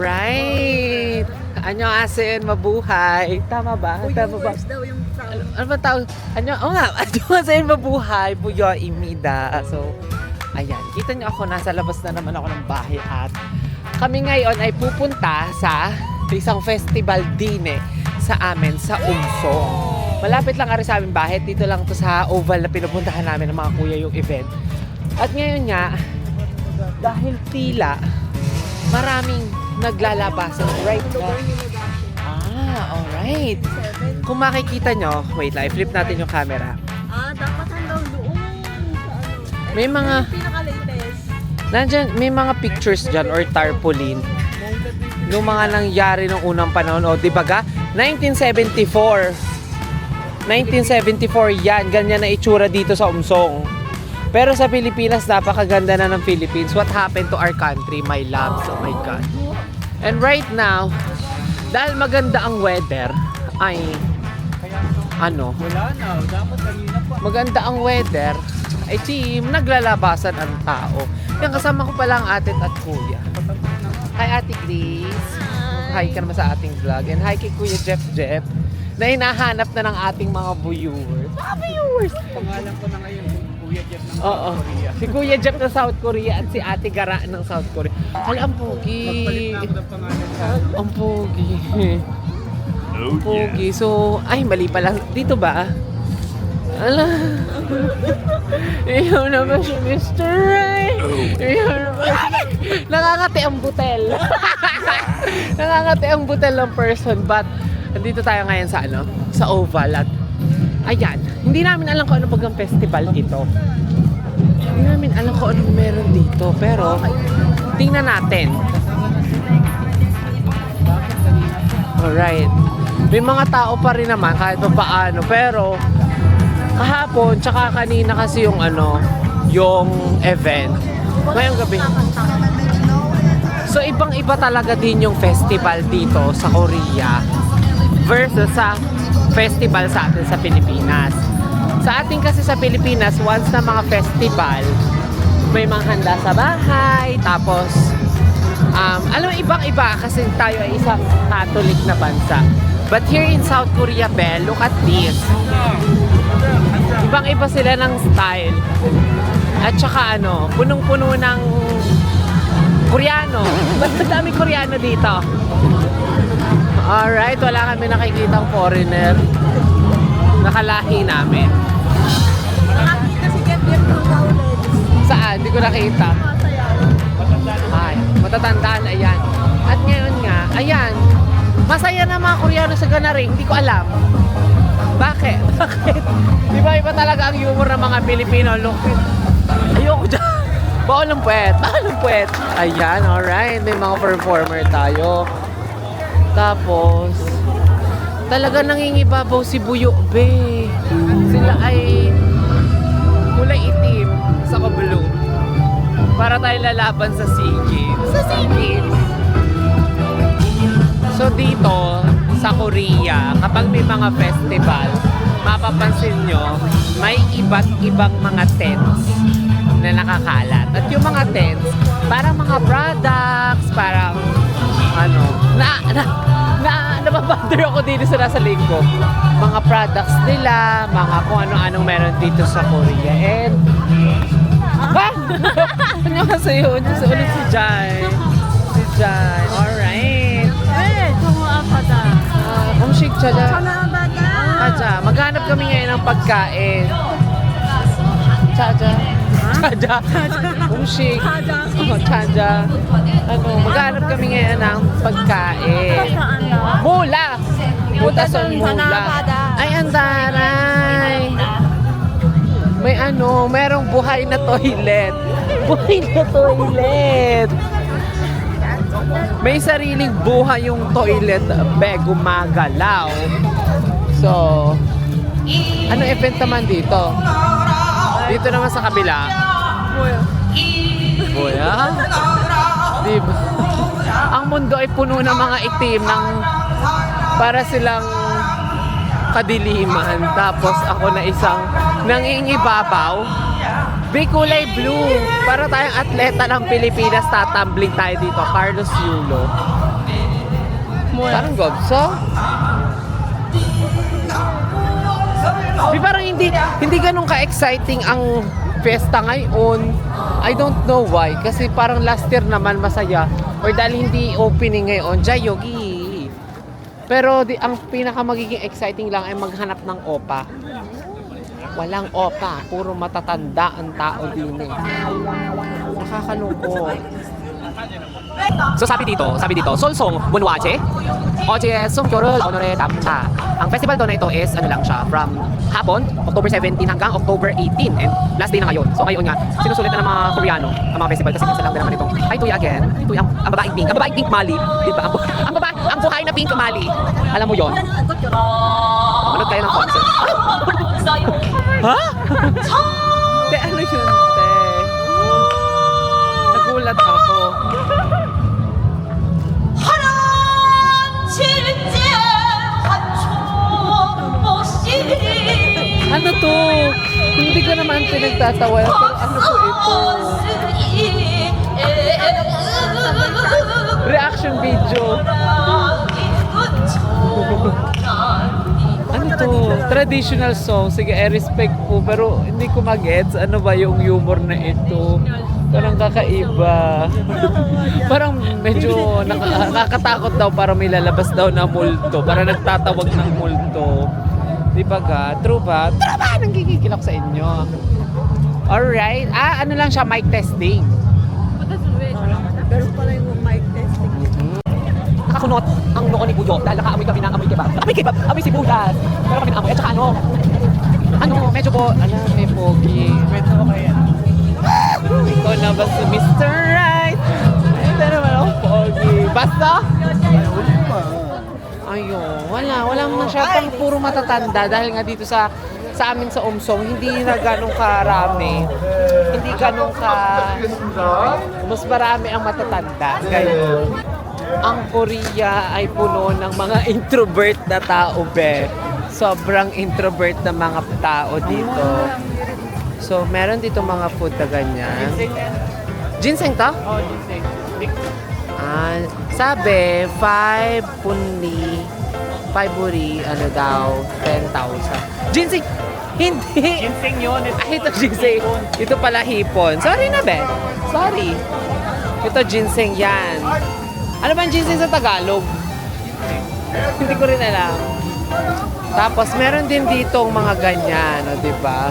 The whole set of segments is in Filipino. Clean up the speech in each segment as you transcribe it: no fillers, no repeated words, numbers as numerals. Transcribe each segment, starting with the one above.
Right! Annyeonghaseyo, mabuhay. Tama ba? Tama ba? daw yung tawag. Ano ba tawag? Annyeonghaseyo, mabuhay. Puyo imida. So, ayan. Kita niyo ako, nasa labas na naman ako ng bahay at kami ngayon ay pupunta sa isang festival din sa amin, sa Umsong. Malapit lang ari sa aming bahay. Dito lang to sa Oval na pinupuntahan namin ng mga kuya yung event. At ngayon nga, dahil tila, maraming naglalabasan right now. Alright. Kung makikita nyo, wait lang, i-flip natin yung camera. Dapat hanggang doon sa ano. May mga, Pinaka-latest. nandyan, may mga pictures dyan or tarpaulin. Nung mga nangyari nung unang panahon, o di ba ga? 1974. 1974 yan, ganyan na itsura dito sa Umsong. Pero sa Pilipinas, napakaganda na ng Philippines. What happened to our country, my loves? Oh my God. And right now, dahil maganda ang weather, ay, ano, Wala na, dapat kanina pa. maganda ang weather, ay naglalabasan ang tao. Yan, kasama ko pala ang ate at kuya. Hi, Ate Grace. Hi ka naman sa ating vlog. And hi kay Kuya Jeff na hinahanap na ng ating mga viewers. Mga viewers! Pangalan ko na ngayon, Kuya Jeff ng Oo. Korea. Si Kuya Jeff ng South Korea at si Ate Gara ng South Korea. Hala, ang pogi. Nagpalit na ako ng pangalan sa... Ang pogi. Ang pogi. So, ay, mali pala. Dito ba? Ala. Iyaw na ba si Mr. Ray? Iyaw na ba? Nakakati ang butel. Nakakati ang butel ng person. But, andito tayo ngayon sa ano? Sa Oval. At, ayan. Hindi namin alam kung ano bagang festival ito. Hindi namin alam kung ano meron dito. Pero, tingnan natin. Alright. May mga tao pa rin naman kahit pa paano. Pero, kahapon, tsaka kanina kasi yung ano, yung event. Ngayong gabi. So, ibang-iba talaga din yung festival dito sa Korea versus sa festival sa atin sa Pilipinas. Sa atin kasi sa Pilipinas, once na mga festival, may mga handa sa bahay, tapos, alam mo, ibang-iba kasi tayo ay isang Catholic na bansa. But here in South Korea, Bel, look at this. Ibang-iba sila ng style. At saka ano, punong-puno ng Koreano. Ba't madami Koreano dito? Alright, wala kami nakikitang foreigner. Nakalahi namin. Nakakita si Jeff ng Gowlets. Saan? Hindi ko nakita. Ay, matatandaan, ayan. At ngayon nga, ayan, masaya na mga Koreano sa Ganaring, hindi ko alam. Bakit? Bakit? Di ba iba talaga ang humor ng mga Pilipino? Look, ayoko dyan. Bawal ng puwet. Bawal ng puwet. Ayan, alright. May mga performer tayo. Tapos, talaga nangingibabaw si Buyo, be. Sila ay kulay itim sa blue. Para tayo lalaban sa SEA Games. Sa SEA Games. So dito, sa Korea, kapag may mga festival, mapapansin nyo, may iba't ibang mga tents na nakakalat. At yung mga tents, parang mga products, parang ano, nababother ako dito sa nasa linggo. Mga products nila, mga kung ano-anong meron dito sa Korea. And, ano ka sa'yo? Ulit si Jai. Si Jai. Alright. Umshik Chaja. Chaja. Maghanap kami ngayon ng pagkain. Chaja. Chaja. Umshik. Chaja. Ano, maghanap kami ngayon ng pagkain. Mula. Butason mula. Ay, andaray. May ano, merong buhay na toilet. Buhay na toilet. May sariling buhay yung toilet, be, gumagalaw. So, ano event naman dito? Dito naman sa kabila. Buya? Diba? Ang mundo ay puno ng mga itim ng para silang kadiliman. Tapos ako na isang nangingibabaw. May kulay blue. Para tayong atleta ng Pilipinas, tatambling tayo dito. Carlos Yulo. Parang gobso? Di parang hindi ganun ka-exciting ang fiesta ngayon. I don't know why. Kasi parang last year naman masaya. Or dahil hindi opening ngayon, Jayogi. Pero ang pinaka magiging exciting lang ay maghanap ng opa. Walang opa. Puro matatanda ang tao din eh. Nakakalungkot. So sabi dito, Solsong Bunwache, Oje Sumkyorul Honore Tamcha. Ang festival to na ito is ano lang siya, from hapon, October 17 hanggang October 18 and last day na ngayon. So ngayon nga, sinusulit na ng mga Koreano ang mga festival kasi minsan lang din naman ito. Hi Tuya again. Tuya, ang babaeng pink Mali. Di ba? Ang buhay na pink Mali. Alam mo yon? Manood kayo ng concert. Ha? Te, ano yun, te? Nagulat ako. Ano to? Hindi ko naman pinagtatawa. Pero ano po ito? Reaction video. Ano to? Traditional song. Sige, I respect po. Pero hindi ko mag-gets. Ano ba yung humor na ito? Parang kakaiba. Parang medyo nakakatakot daw para may lalabas daw na multo. Para nagtatawag ng multo. Di ba ga? True ba? True ba? Nanggigigil ako sa inyo. Alright. Ano lang siya, mic testing. Pero pala yung mic testing. Nakakunot ang noo ni Buyo dahil nakaamoy kami ng amoy kebab. Amoy kebab, amoy sibuyas. Pero kami naamoy. At saka medyo po, may pogi. Kwento ko kayo. Ikaw na ba si Mr. Right? Ito naman ako pogi. Basta? Ayun, wala masyadong puro matatanda dahil nga dito sa amin sa Umsong, hindi na ganong karami. Hindi ganong mas marami ang matatanda. Ngayon, ang Korea ay puno ng mga introvert na tao, be. Sobrang introvert na mga tao dito. So, meron dito mga food na ganyan. Ginseng to? Oh, ginseng. Sabi, 5 punli, 5 uri, ano daw, 10,000. Ginseng! Hindi! Ginseng yun. Ito ginseng. Ito pala hipon. Sorry na, be. Sorry. Ito ginseng yan. Ano ba ang ginseng sa Tagalog? Hindi ko rin alam. Tapos, meron din ditong mga ganyan, o, diba?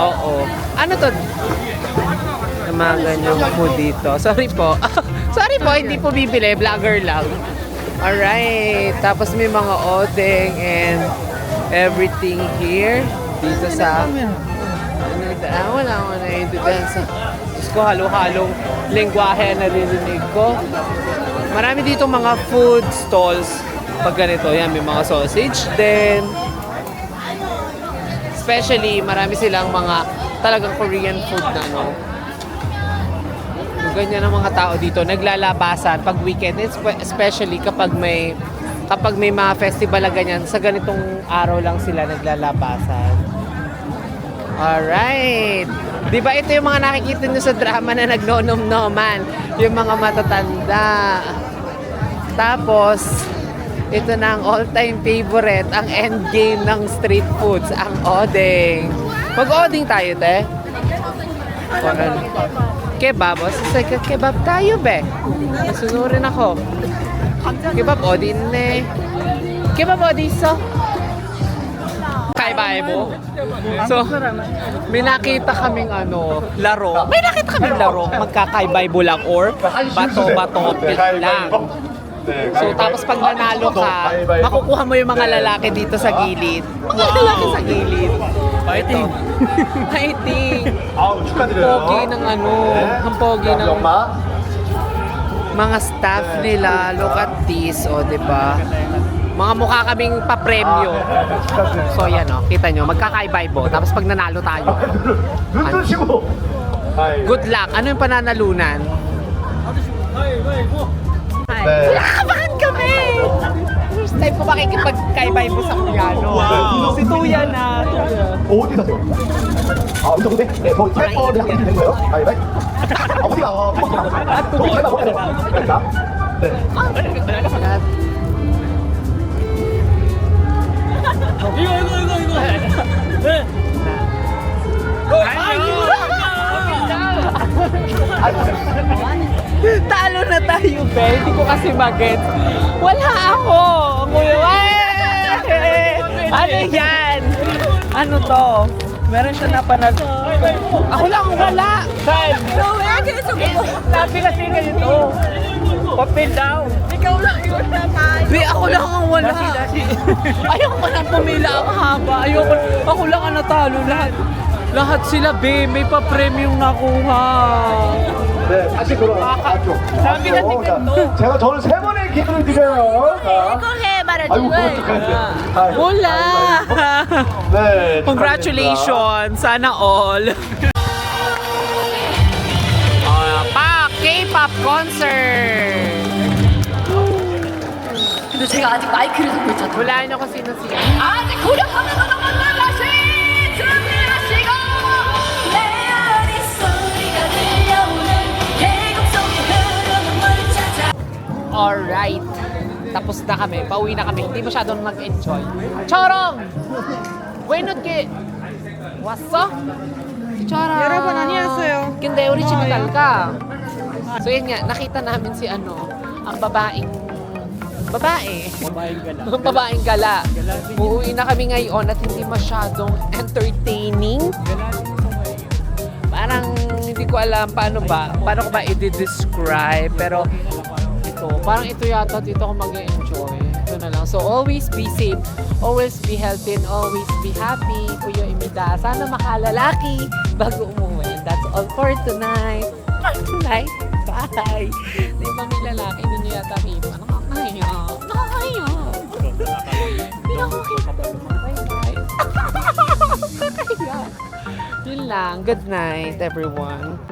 Oo. Ano to? Yung mga ganyang food dito. Sorry po. Sorry po, hindi po bibili. Vlogger lang. Alright. Tapos may mga odeng and everything here. Dito sa... wala ko na ito. Diyos ko, halo-halong lengguwahe na narinig ko. Marami dito mga food stalls. Pag ganito, yan, may mga sausage din. Especially, marami silang mga talagang Korean food na, no? Ganyan ang mga tao dito, naglalabasan pag weekend, especially kapag may mga festival na ganyan, sa ganitong araw lang sila naglalabasan. Alright! Di ba ito yung mga nakikita nyo sa drama na nagnonom-noman? Yung mga matatanda. Tapos, ito na ang all-time favorite, ang endgame ng street foods, ang odeng. Mag-odeng tayo, te? Kebab? O, kebab tayo, be. Nasunurin ako. Kebab odin, ne. Kebab odin, so. Kaiba-ibo. So, may nakita kaming laro. May nakita kaming laro. Magkakaiba-ibo lang or bato-bato lang. So, tapos pag nanalo ka, makukuha mo yung mga lalaki dito sa gilid. Mga lalaki sa gilid. Fighting. Fighting. Pogi ng ang pogi ng mga staff nila. Look at this, diba? Mga mukha kaming papremyo. So, yan, kita nyo, magkakaiba-ibo. Tapos pag nanalo tayo, good luck. Ano yung pananalunan? Kinakabahan kami! First time ko makikipagkaiba-ibo sa Koreano. Wow. Si Tuya na. 어디 가세요? 이 정도인데? 네, 뭐 트래퍼를 하게 되는 거예요? 가위바위? 어디가? 거기 가야 돼요. 그러니까. 네. Talo na tayo, be. Hindi ko kasi mag-get. Wala ako. Ano yan? Ano to? Meron siya napanag... Ako lang ang wala. Saan? Sabi kasi ganito. Papel daw. Ikaw lang yun naman. Be, ako lang ang wala. Ayoko lang pumila ang haba. Ako lang ang natalo. Lahat sila, be. May pa-premium nakuha. 네, 다시 돌아가죠. 사람이 같은 게 또. 제가 저는 세 번의 기회를 드려요. 자. Ikaw he, 말해줘. 아이고, 어떡하지? Wala. 네. Congratulations. Sana all. K-pop concert. 근데 제가 아직 마이크를 잡고 있잖아. Wala na kung sino siya. 아직 고려하는 것도 다시 준비하시고 내 안에 소리가 들려오는 계곡 속에 흐르는 물 찾아. Alright. Tapos na kami. Pauwi na kami. Hindi masyadong nag-enjoy. Chorong! Wenot ke... 왔어? Chorong! 여러분 안녕하세요. 근데 우리 집에 갈까? So yun nga, nakita namin si ano, ang babae. Babaeng gala. Uuwi na kami ngayon at hindi masyadong entertaining. Parang hindi ko alam paano ko ba i-describe, pero parang ito yata dito ako mag-enjoy. Ito na lang. So always be safe, always be healthy, and always be happy. Kuya Imida, sana makalalaki bago umuwi. And that's all for tonight. Bye! Di ba may lalaki? Hindi niyo yata kita. Nakakahiya. Hindi ako kita. Bye-bye. Nakakahiya. Yun lang. Good night, everyone.